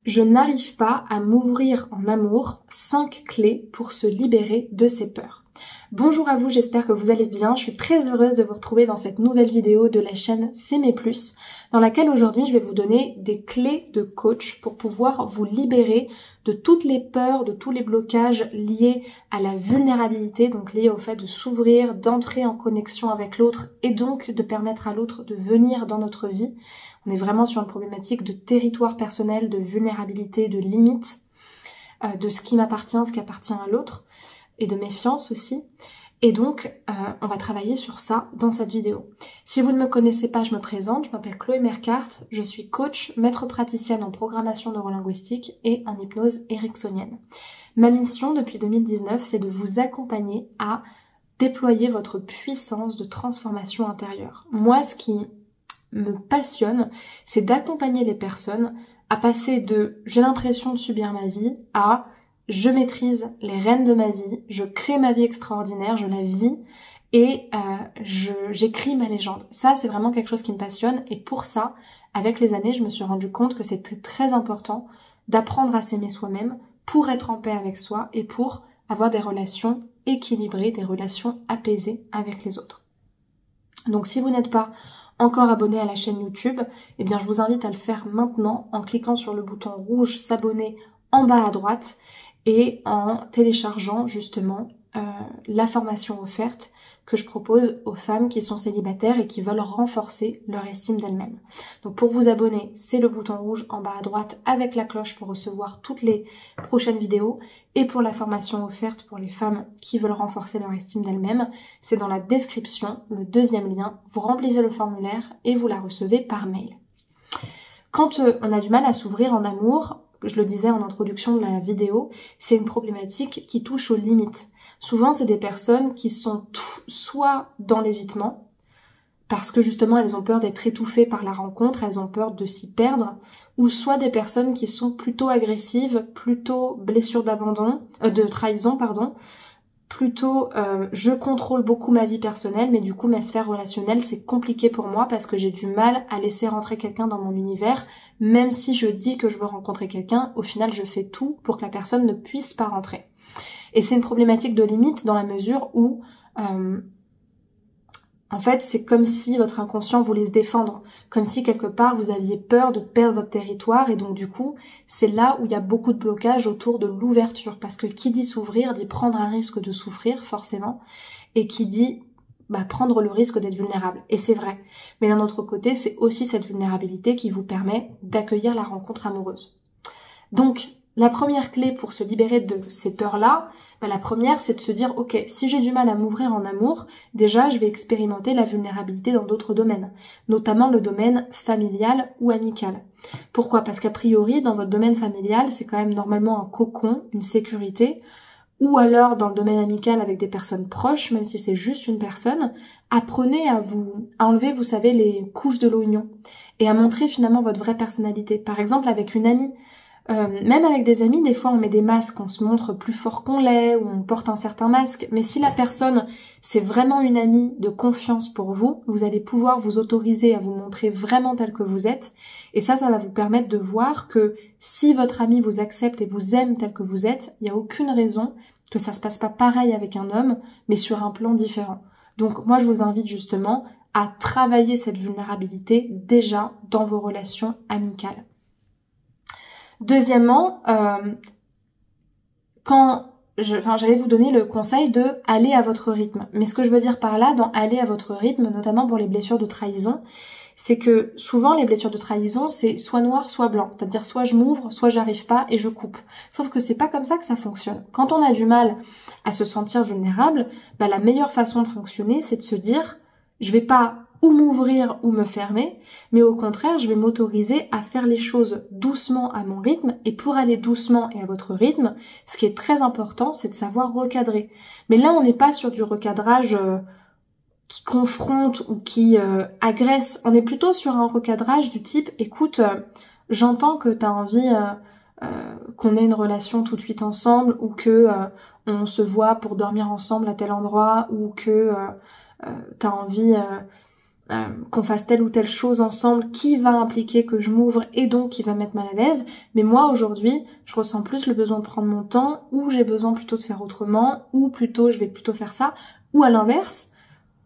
Je n'arrive pas à m'ouvrir en amour, 5 clés pour se libérer de ses peurs. Bonjour à vous, j'espère que vous allez bien. Je suis très heureuse de vous retrouver dans cette nouvelle vidéo de la chaîne S'aimer plus, dans laquelle aujourd'hui je vais vous donner des clés de coach pour pouvoir vous libérer de toutes les peurs, de tous les blocages liés à la vulnérabilité, donc liés au fait de s'ouvrir, d'entrer en connexion avec l'autre et donc de permettre à l'autre de venir dans notre vie. On est vraiment sur une problématique de territoire personnel, de vulnérabilité, de limite, de ce qui m'appartient, ce qui appartient à l'autre, et de méfiance aussi. Et donc, on va travailler sur ça dans cette vidéo. Si vous ne me connaissez pas, je me présente, je m'appelle Chloé Mercart, je suis coach, maître praticienne en programmation neurolinguistique et en hypnose ericksonienne. Ma mission depuis 2019, c'est de vous accompagner à déployer votre puissance de transformation intérieure. Moi, ce qui me passionne, c'est d'accompagner les personnes à passer de « j'ai l'impression de subir ma vie » à « je maîtrise les rênes de ma vie, je crée ma vie extraordinaire, je la vis et j'écris ma légende ». Ça, c'est vraiment quelque chose qui me passionne et pour ça, avec les années, je me suis rendu compte que c'était très important d'apprendre à s'aimer soi-même pour être en paix avec soi et pour avoir des relations équilibrées, des relations apaisées avec les autres. Donc si vous n'êtes pas encore abonné à la chaîne YouTube, eh bien je vous invite à le faire maintenant en cliquant sur le bouton rouge s'abonner en bas à droite et en téléchargeant justement la formation offerte que je propose aux femmes qui sont célibataires et qui veulent renforcer leur estime d'elles-mêmes. Donc pour vous abonner, c'est le bouton rouge en bas à droite avec la cloche pour recevoir toutes les prochaines vidéos. Et pour la formation offerte pour les femmes qui veulent renforcer leur estime d'elles-mêmes, c'est dans la description, le deuxième lien. Vous remplissez le formulaire et vous la recevez par mail. Quand on a du mal à s'ouvrir en amour, je le disais en introduction de la vidéo, c'est une problématique qui touche aux limites. Souvent, c'est des personnes qui sont soit dans l'évitement, parce que justement elles ont peur d'être étouffées par la rencontre, elles ont peur de s'y perdre, ou soit des personnes qui sont plutôt agressives, plutôt blessures d'abandon, de trahison, pardon, plutôt je contrôle beaucoup ma vie personnelle, mais du coup ma sphère relationnelle c'est compliqué pour moi parce que j'ai du mal à laisser rentrer quelqu'un dans mon univers, même si je dis que je veux rencontrer quelqu'un, au final je fais tout pour que la personne ne puisse pas rentrer. Et c'est une problématique de limite dans la mesure où en fait, c'est comme si votre inconscient voulait se défendre, comme si quelque part vous aviez peur de perdre votre territoire et donc du coup, c'est là où il y a beaucoup de blocages autour de l'ouverture parce que qui dit s'ouvrir dit prendre un risque de souffrir forcément et qui dit prendre le risque d'être vulnérable. Et c'est vrai. Mais d'un autre côté, c'est aussi cette vulnérabilité qui vous permet d'accueillir la rencontre amoureuse. Donc, la première clé pour se libérer de ces peurs-là, la première, c'est de se dire, ok, si j'ai du mal à m'ouvrir en amour, déjà, je vais expérimenter la vulnérabilité dans d'autres domaines, notamment le domaine familial ou amical. Pourquoi? Parce qu'a priori, dans votre domaine familial, c'est quand même normalement un cocon, une sécurité, ou alors dans le domaine amical avec des personnes proches, même si c'est juste une personne, apprenez à enlever, vous savez, les couches de l'oignon et à montrer finalement votre vraie personnalité. Par exemple, avec une amie, même avec des amis, des fois on met des masques, on se montre plus fort qu'on l'est, ou on porte un certain masque, mais si la personne c'est vraiment une amie de confiance pour vous, vous allez pouvoir vous autoriser à vous montrer vraiment tel que vous êtes, et ça va vous permettre de voir que si votre ami vous accepte et vous aime tel que vous êtes, il n'y a aucune raison que ça se passe pas pareil avec un homme, mais sur un plan différent. Donc moi je vous invite justement à travailler cette vulnérabilité déjà dans vos relations amicales. Deuxièmement, j'allais vous donner le conseil de aller à votre rythme. Mais ce que je veux dire par là, dans aller à votre rythme, notamment pour les blessures de trahison, c'est que souvent les blessures de trahison, c'est soit noir, soit blanc. C'est-à-dire soit je m'ouvre, soit j'arrive pas et je coupe. Sauf que c'est pas comme ça que ça fonctionne. Quand on a du mal à se sentir vulnérable, la meilleure façon de fonctionner, c'est de se dire, je vais pas ou m'ouvrir ou me fermer, mais au contraire, je vais m'autoriser à faire les choses doucement à mon rythme, et pour aller doucement et à votre rythme, ce qui est très important, c'est de savoir recadrer. Mais là, on n'est pas sur du recadrage qui confronte ou qui agresse, on est plutôt sur un recadrage du type, écoute, j'entends que t'as envie qu'on ait une relation tout de suite ensemble, ou que on se voit pour dormir ensemble à tel endroit, ou que t'as envie qu'on fasse telle ou telle chose ensemble qui va impliquer que je m'ouvre et donc qui va me mettre mal à l'aise. Mais moi, aujourd'hui, je ressens plus le besoin de prendre mon temps, ou j'ai besoin plutôt de faire autrement, ou plutôt je vais plutôt faire ça, ou à l'inverse,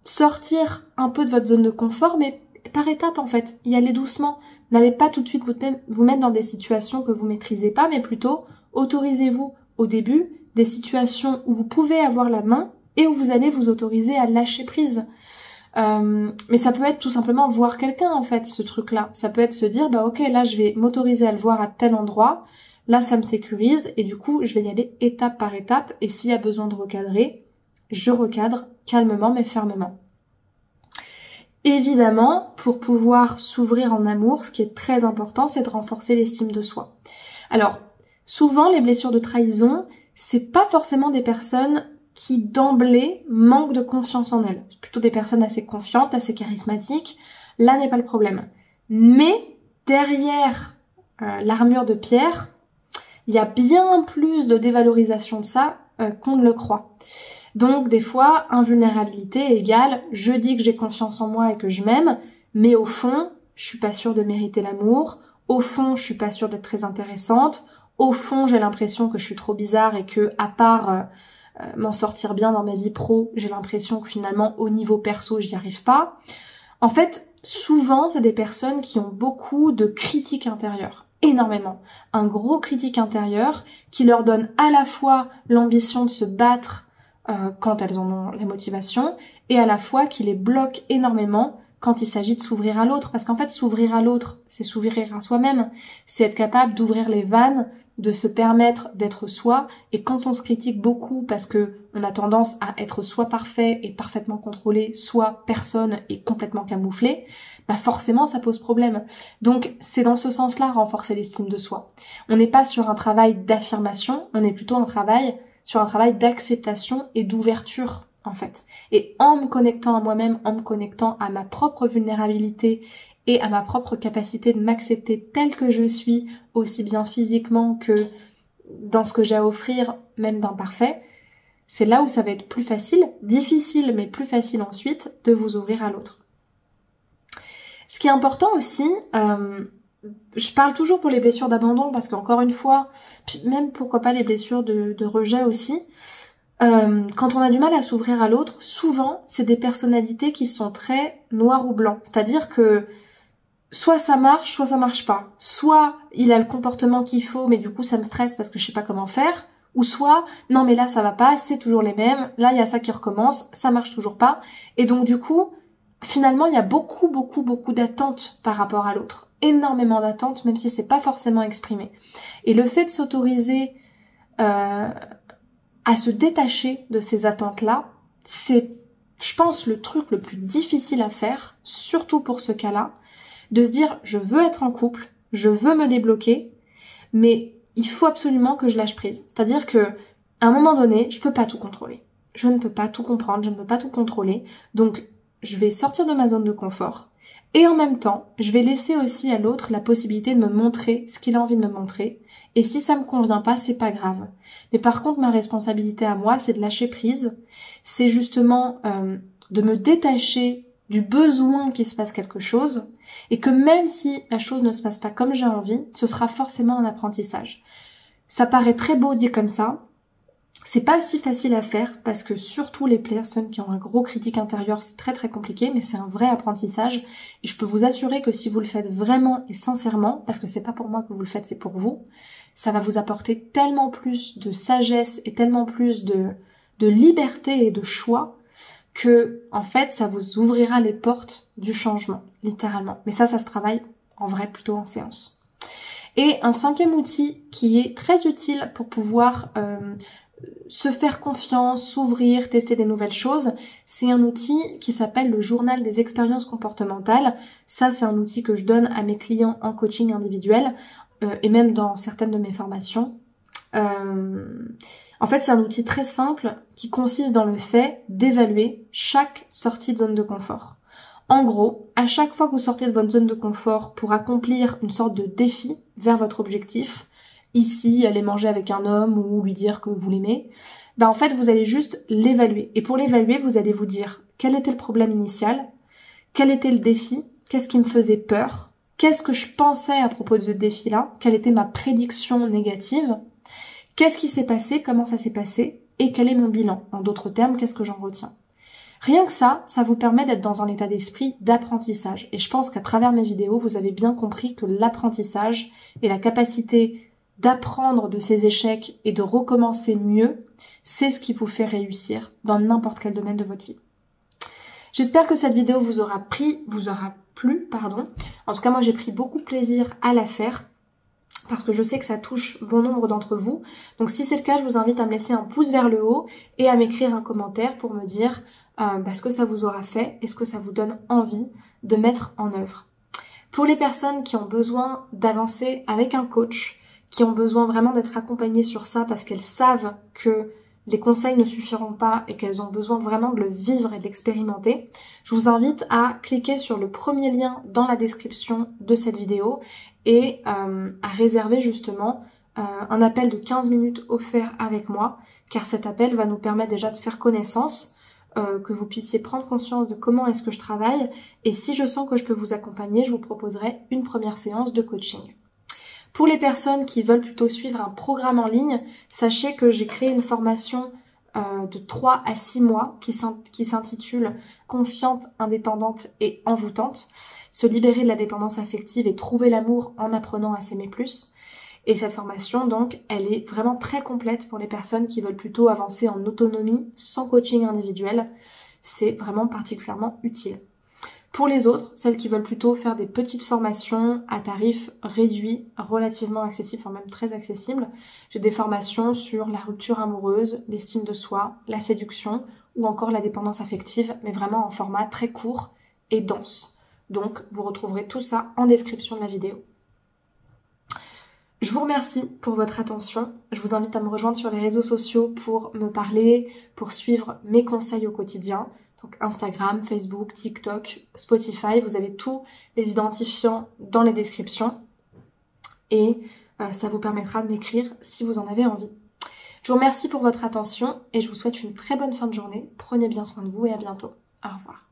sortir un peu de votre zone de confort, mais par étapes en fait, y aller doucement. N'allez pas tout de suite vous mettre dans des situations que vous maîtrisez pas, mais plutôt autorisez-vous au début des situations où vous pouvez avoir la main et où vous allez vous autoriser à lâcher prise. Mais ça peut être tout simplement voir quelqu'un en fait, ce truc-là. Ça peut être se dire, bah ok, là je vais m'autoriser à le voir à tel endroit, là ça me sécurise et du coup je vais y aller étape par étape et s'il y a besoin de recadrer, je recadre calmement mais fermement. Évidemment, pour pouvoir s'ouvrir en amour, ce qui est très important, c'est de renforcer l'estime de soi. Alors, souvent les blessures de trahison, c'est pas forcément des personnes qui d'emblée manquent de confiance en elles. C'est plutôt des personnes assez confiantes, assez charismatiques. Là n'est pas le problème. Mais derrière l'armure de pierre, il y a bien plus de dévalorisation de ça qu'on ne le croit. Donc des fois, invulnérabilité égale je dis que j'ai confiance en moi et que je m'aime, mais au fond, je suis pas sûre de mériter l'amour. Au fond, je suis pas sûre d'être très intéressante. Au fond, j'ai l'impression que je suis trop bizarre et que, à part m'en sortir bien dans ma vie pro, j'ai l'impression que finalement au niveau perso j'y arrive pas. En fait, souvent c'est des personnes qui ont beaucoup de critiques intérieures, énormément. Un gros critique intérieur qui leur donne à la fois l'ambition de se battre quand elles en ont la motivation et à la fois qui les bloque énormément quand il s'agit de s'ouvrir à l'autre. Parce qu'en fait, s'ouvrir à l'autre, c'est s'ouvrir à soi-même, c'est être capable d'ouvrir les vannes, de se permettre d'être soi, et quand on se critique beaucoup parce que on a tendance à être soit parfait et parfaitement contrôlé, soit personne et complètement camouflé, bah forcément ça pose problème. Donc c'est dans ce sens-là renforcer l'estime de soi. On n'est pas sur un travail d'affirmation, on est plutôt sur un travail d'acceptation et d'ouverture en fait. Et en me connectant à moi-même, en me connectant à ma propre vulnérabilité et à ma propre capacité de m'accepter telle que je suis, aussi bien physiquement que dans ce que j'ai à offrir, même d'imparfait, c'est là où ça va être plus facile, difficile mais plus facile ensuite, de vous ouvrir à l'autre. Ce qui est important aussi, je parle toujours pour les blessures d'abandon parce qu'encore une fois, puis même pourquoi pas les blessures de rejet aussi, quand on a du mal à s'ouvrir à l'autre, souvent c'est des personnalités qui sont très noir ou blanc, c'est-à-dire que soit ça marche pas. Soit il a le comportement qu'il faut, mais du coup ça me stresse parce que je sais pas comment faire. Ou soit, non mais là ça va pas, c'est toujours les mêmes, là il y a ça qui recommence, ça marche toujours pas. Et donc du coup, finalement il y a beaucoup d'attentes par rapport à l'autre. Énormément d'attentes, même si c'est pas forcément exprimé. Et le fait de s'autoriser à se détacher de ces attentes-là, c'est, je pense, le truc le plus difficile à faire, surtout pour ce cas-là, de se dire je veux être en couple, je veux me débloquer, mais il faut absolument que je lâche prise. C'est-à-dire que à un moment donné, je peux pas tout contrôler. Je ne peux pas tout comprendre, je ne peux pas tout contrôler. Donc je vais sortir de ma zone de confort. Et en même temps, je vais laisser aussi à l'autre la possibilité de me montrer ce qu'il a envie de me montrer. Et si ça me convient pas, c'est pas grave. Mais par contre, ma responsabilité à moi, c'est de lâcher prise. C'est justement de me détacher du besoin qu'il se passe quelque chose, et que même si la chose ne se passe pas comme j'ai envie, ce sera forcément un apprentissage. Ça paraît très beau dit comme ça, c'est pas si facile à faire, parce que surtout les personnes qui ont un gros critique intérieur, c'est très compliqué, mais c'est un vrai apprentissage, et je peux vous assurer que si vous le faites vraiment et sincèrement, parce que c'est pas pour moi que vous le faites, c'est pour vous, ça va vous apporter tellement plus de sagesse et tellement plus de liberté et de choix, que, en fait, ça vous ouvrira les portes du changement, littéralement. Mais ça se travaille en vrai plutôt en séance. Et un cinquième outil qui est très utile pour pouvoir se faire confiance, s'ouvrir, tester des nouvelles choses, c'est un outil qui s'appelle le journal des expériences comportementales. Ça, c'est un outil que je donne à mes clients en coaching individuel et même dans certaines de mes formations. En fait, c'est un outil très simple qui consiste dans le fait d'évaluer chaque sortie de zone de confort. En gros, à chaque fois que vous sortez de votre zone de confort pour accomplir une sorte de défi vers votre objectif, ici, aller manger avec un homme ou lui dire que vous l'aimez, en fait, vous allez juste l'évaluer. Et pour l'évaluer, vous allez vous dire quel était le problème initial, quel était le défi, qu'est-ce qui me faisait peur, qu'est-ce que je pensais à propos de ce défi-là, quelle était ma prédiction négative, qu'est-ce qui s'est passé, comment ça s'est passé, et quel est mon bilan. En d'autres termes, qu'est-ce que j'en retiens. Rien que ça vous permet d'être dans un état d'esprit d'apprentissage. Et je pense qu'à travers mes vidéos, vous avez bien compris que l'apprentissage et la capacité d'apprendre de ses échecs et de recommencer mieux, c'est ce qui vous fait réussir dans n'importe quel domaine de votre vie. J'espère que cette vidéo vous aura plu. En tout cas, moi j'ai pris beaucoup de plaisir à la faire parce que je sais que ça touche bon nombre d'entre vous. Donc si c'est le cas, je vous invite à me laisser un pouce vers le haut et à m'écrire un commentaire pour me dire ce que ça vous aura fait et ce que ça vous donne envie de mettre en œuvre. Pour les personnes qui ont besoin d'avancer avec un coach, qui ont besoin vraiment d'être accompagnées sur ça parce qu'elles savent que les conseils ne suffiront pas et qu'elles ont besoin vraiment de le vivre et de l'expérimenter, je vous invite à cliquer sur le premier lien dans la description de cette vidéo et à réserver justement un appel de 15 minutes offert avec moi, car cet appel va nous permettre déjà de faire connaissance, que vous puissiez prendre conscience de comment est-ce que je travaille, et si je sens que je peux vous accompagner, je vous proposerai une première séance de coaching. Pour les personnes qui veulent plutôt suivre un programme en ligne, sachez que j'ai créé une formation de 3 à 6 mois qui s'intitule « Confiante, indépendante et envoûtante ». Se libérer de la dépendance affective et trouver l'amour en apprenant à s'aimer plus. Et cette formation, donc, elle est vraiment très complète pour les personnes qui veulent plutôt avancer en autonomie, sans coaching individuel. C'est vraiment particulièrement utile. Pour les autres, celles qui veulent plutôt faire des petites formations à tarifs réduits, relativement accessibles, enfin même très accessibles, j'ai des formations sur la rupture amoureuse, l'estime de soi, la séduction ou encore la dépendance affective, mais vraiment en format très court et dense. Donc, vous retrouverez tout ça en description de la vidéo. Je vous remercie pour votre attention. Je vous invite à me rejoindre sur les réseaux sociaux pour me parler, pour suivre mes conseils au quotidien. Donc Instagram, Facebook, TikTok, Spotify, vous avez tous les identifiants dans les descriptions. Et ça vous permettra de m'écrire si vous en avez envie. Je vous remercie pour votre attention et je vous souhaite une très bonne fin de journée. Prenez bien soin de vous et à bientôt. Au revoir.